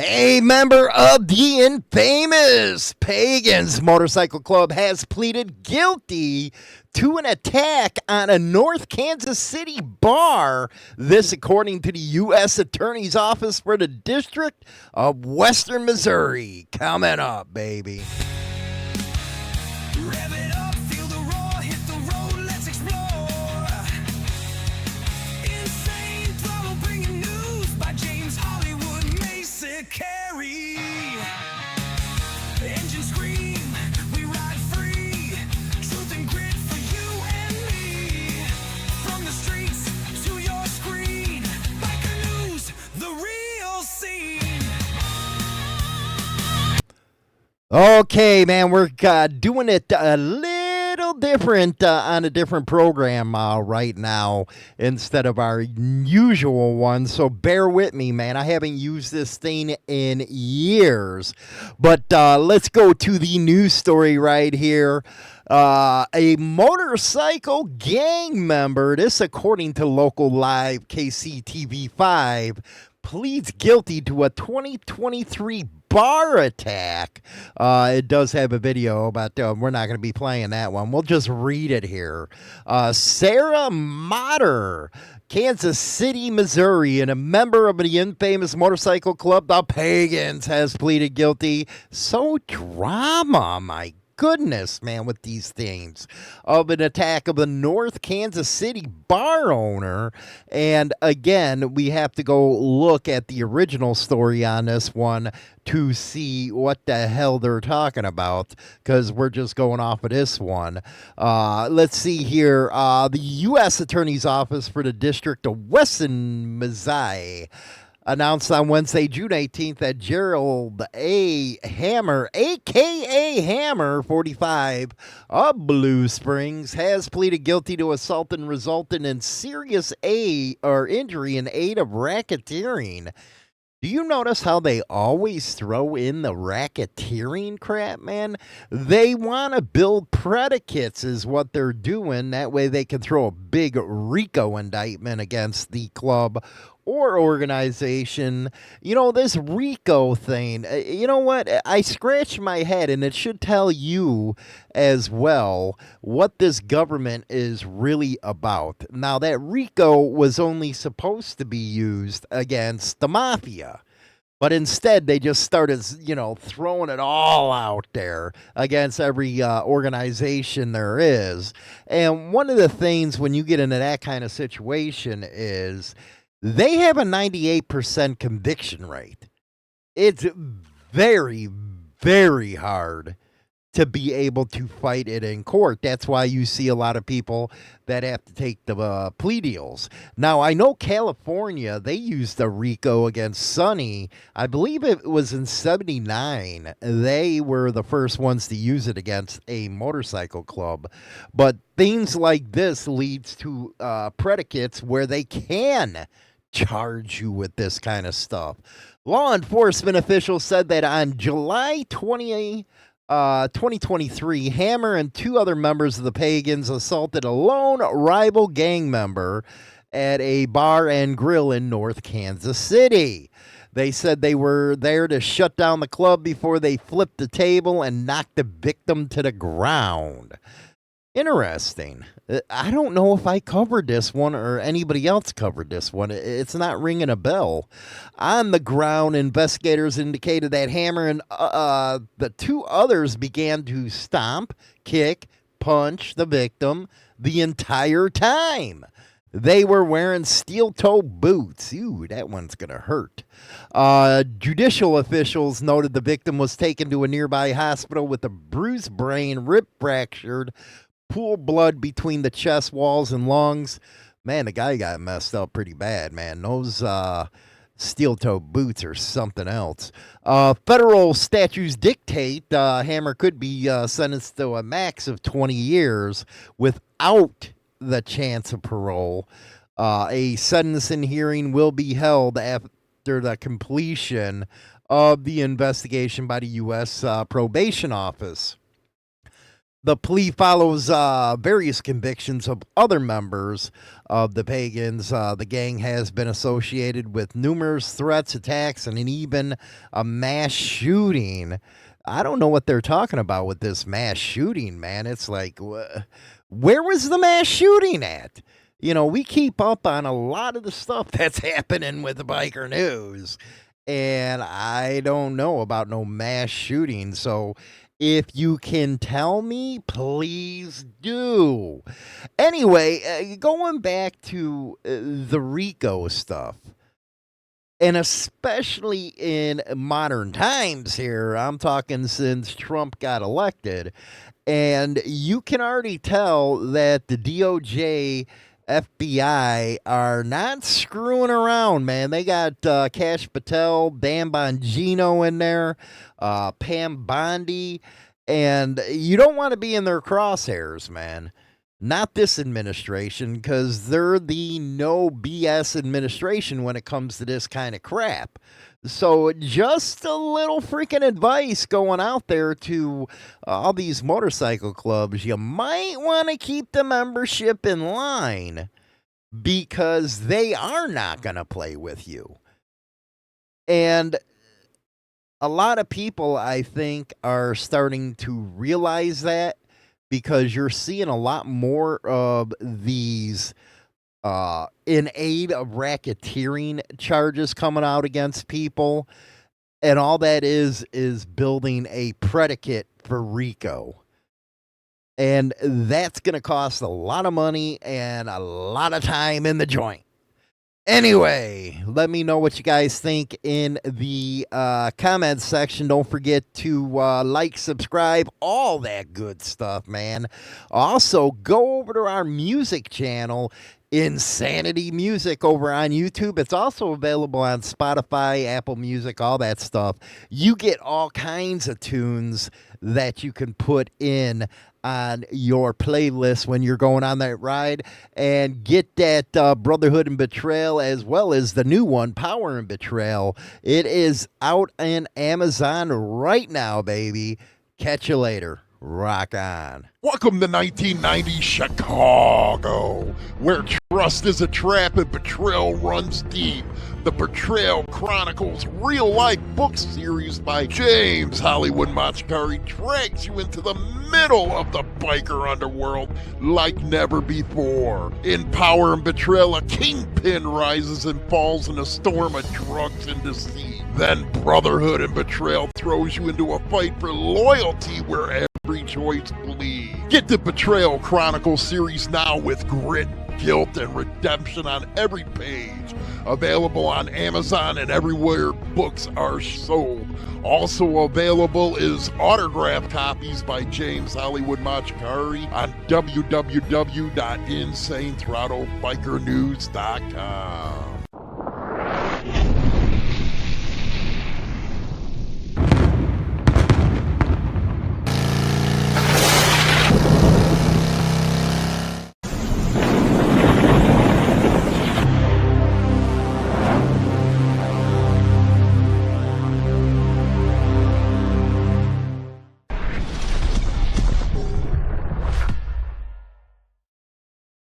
A member of the infamous Pagans Motorcycle Club has pleaded guilty to an attack on a North Kansas City bar. This, according to the U.S. Attorney's Office for the District of Western Missouri. Coming up, baby. Rev it up, feel the roar, hit the road, let's explore. Insane Throttle bringing news by James Hollywood Mason Carey. Engine scream, we ride free. Truth and grit for you and me. From the streets to your screen. Biker news, the real scene. Okay, man, we're doing it a little different on a different program right now instead of our usual one. So bear with me, man. I haven't used this thing in years. But let's go to the news story right here. A motorcycle gang member, this according to local live KCTV5, pleads guilty to a 2023 bar attack. It does have a video, but we're not going to be playing that one. We'll just read it here. Sarah Motter, Kansas City, Missouri, and a member of the infamous motorcycle club, the Pagans, has pleaded guilty. So drama, my goodness, man, with these things, of an attack of a North Kansas City bar owner. And again, we have to go look at the original story on this one to see what the hell they're talking about, because we're just going off of this one. Let's see here. The U.S. Attorney's Office for the District of Western Missouri announced on Wednesday, June 18th, that Gerald A. Hammer, a.k.a. Hammer, 45, of Blue Springs, has pleaded guilty to assault and resulting in serious injury in aid of racketeering. Do you notice how they always throw in the racketeering crap, man? They want to build predicates is what they're doing. That way they can throw a big RICO indictment against the club or organization. You know, this RICO thing, you know what? I scratched my head, and it should tell you as well what this government is really about. Now, that RICO was only supposed to be used against the mafia. But instead, they just started, throwing it all out there against every organization there is. And one of the things when you get into that kind of situation is they have a 98% conviction rate. It's very, very hard to be able to fight it in court. That's why you see a lot of people that have to take the plea deals. Now, I know California, they used a RICO against Sonny. I believe it was in 79. They were the first ones to use it against a motorcycle club. But things like this leads to predicates where they can charge you with this kind of stuff. Law enforcement officials said that on July 2023, Hammer and two other members of the Pagans assaulted a lone rival gang member at a bar and grill in North Kansas City. They said they were there to shut down the club before they flipped the table and knocked the victim to the ground. Interesting. I don't know if I covered this one or anybody else covered this one. It's not ringing a bell. On the ground, investigators indicated that Hammer and the two others began to stomp, kick, punch the victim the entire time. They were wearing steel-toe boots. Ooh, that one's going to hurt. Judicial officials noted the victim was taken to a nearby hospital with a bruised brain, rib fractured, pool blood between the chest walls and lungs. Man, the guy got messed up pretty bad, man. Those steel-toe boots are something else. Federal statutes dictate Hammer could be sentenced to a max of 20 years without the chance of parole. A sentencing hearing will be held after the completion of the investigation by the U.S. Probation Office. The plea follows various convictions of other members of the Pagans. The gang has been associated with numerous threats, attacks, and even a mass shooting. I don't know what they're talking about with this mass shooting, man. It's like, where was the mass shooting at? You know, we keep up on a lot of the stuff that's happening with the biker news, and I don't know about no mass shooting. So if you can tell me, please do. Anyway, going back to the RICO stuff, and especially in modern times here, I'm talking since Trump got elected, and you can already tell that the DOJ, FBI are not screwing around, man. They got Cash Patel, Dan Bongino in there, Pam Bondi, and you don't want to be in their crosshairs, man. Not this administration, because they're the no BS administration when it comes to this kind of crap. So just a little freaking advice going out there to all these motorcycle clubs. You might want to keep the membership in line because they are not going to play with you. And a lot of people, I think, are starting to realize that because you're seeing a lot more of these in aid of racketeering charges coming out against people, and all that is building a predicate for RICO, and that's going to cost a lot of money and a lot of time in the joint. Anyway, let me know what you guys think in the comments section. Don't forget to like, subscribe, all that good stuff, man. Also, go over to our music channel, Insanity Music, over on YouTube. It's also available on Spotify, Apple Music, all that stuff. You get all kinds of tunes that you can put in on your playlist when you're going on that ride, and get that Brotherhood and Betrayal, as well as the new one, Power and Betrayal. It is out on Amazon right now, baby. Catch you later. Rock on. Welcome to 1990 Chicago, where trust is a trap and betrayal runs deep. The Betrayal Chronicles real-life book series by James Hollywood Machikari drags you into the middle of the biker underworld like never before. In Power and Betrayal, a kingpin rises and falls in a storm of drugs and deceit. Then Brotherhood and Betrayal throws you into a fight for loyalty where every choice bleeds. Get the Betrayal Chronicles series now with grit, guilt, and redemption on every page. Available on Amazon and everywhere books are sold. Also available is autographed copies by James Hollywood Machikari on www.insanethrottlebikernews.com.